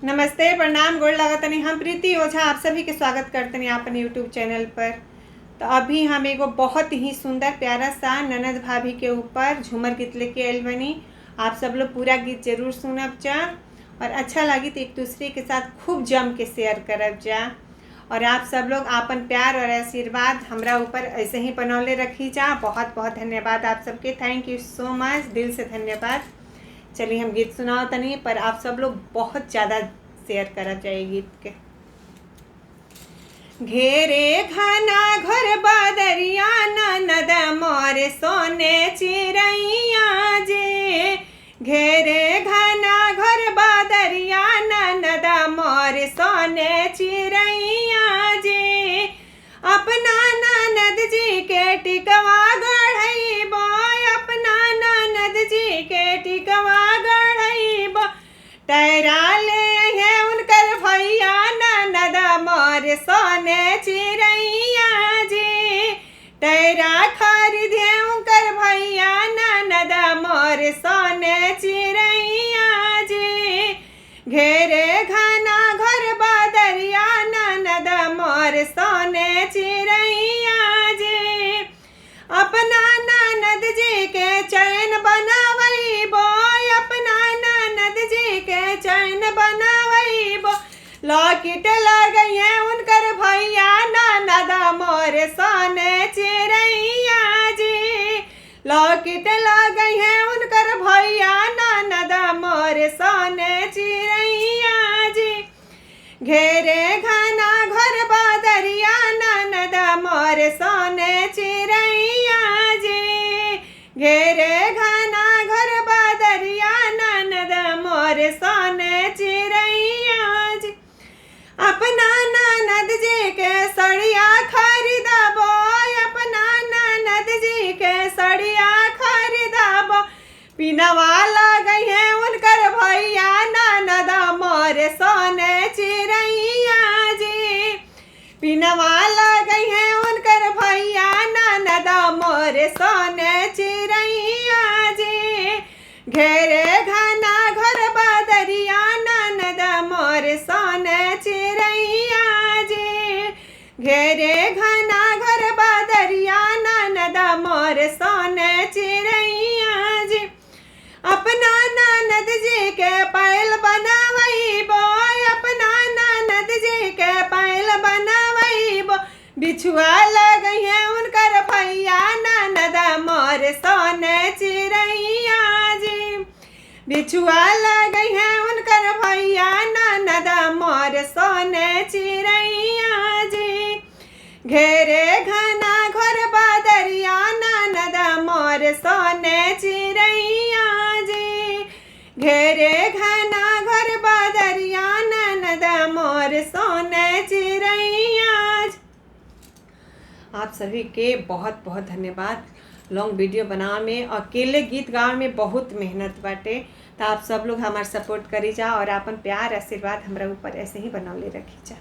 नमस्ते, प्रणाम, गोड़ लागतनी। हम प्रीति ओझा आप सभी के स्वागत करते हैं अपन यूट्यूब चैनल पर। तो अभी हम एगो बहुत ही सुंदर प्यारा सा ननद भाभी के ऊपर झूमर गीत लेके आयल बनी। आप सब लोग पूरा गीत जरूर सुनब जा और अच्छा लगी तो एक दूसरे के साथ खूब जम के शेयर करब जा। और आप सब लोग अपन प्यार और आशीर्वाद हमरा ऊपर ऐसे ही बनौले रखी जा। बहुत बहुत धन्यवाद आप सबके, थैंक यू सो मच, दिल से धन्यवाद। चलिए हम गीत सुनाओ तनी, पर आप सब लोग बहुत ज़्यादा शेयर करा जाए गीत के। घेरे घना घर बादरिया ननद मोरे सोने चिड़ैया जे। घेरे घना घर बादरिया ननद मोरे सोने चिड़ैया जे। अपना ननद जी के टिकवा गढ़ैबो, अपना ननद जी के टिकवा गढ़ैबो। टैरा ले है उनकर भैया ननद मोर सोने चिड़ैया जी। टैरा खरीदे उनकर भैया ननद मोर सोने चिड़ैया जी। घेरे घना घर बादरिया ननद मोर सोने चिड़ैया जी। अपना ननद जी के चैन बनावैबो, अपना ननद जी के चैन बनावैबो। लॉकेट लगई है उनकर भैया ननद मोर सोने चिड़ैया जी। लॉकेट लगई है उनकर भैया ननद मोर सोने चिड़ैया जी। घेरे घना घर बादरिया ननद मोर सोने चिड़ैया जी। घेरे घना घर बादरिया ननद मोर सोने चिड़ैया जी। अपना ननद जी के सड़िया खरीदबो, अपना ननद जी के सड़िया खरीदबो। पिनवा लगई है उनकर भैया ननद मोर सोने चिड़ैया जी। पिनवा लगई है उनकर भैया ननद मोर सोने चिड़ैया जी। घेरे घना घर बादरिया ननद मोर सोने चिड़ैया जी। घेरे घना घर बादरिया ननद मोर सोने चिड़ैया जी। अपना ननद जी के पैल बनावैबो, अपना ननद जी के पैल बनावैबो। बिछुआ लगई है उनकर भैया ननद मोर सोने चिड़ैया जी। बिछुआ लगई है उनकर भैया ननद मोर सोने चिड़ैया जी। घेरे घना घर बादरिया ननद मोर सोने चिड़ैया जी। घेरे घना घर बादरिया ननद मोर सोने चिड़ैया जी। आप सभी के बहुत बहुत धन्यवाद। लॉन्ग वीडियो बनावे में, अकेले गीत गावे में बहुत मेहनत बाटे। तो आप सब लोग हमार सपोर्ट करी जा और अपन प्यार आशीर्वाद हमरा ऊपर ऐसे ही बनौले रखी जा।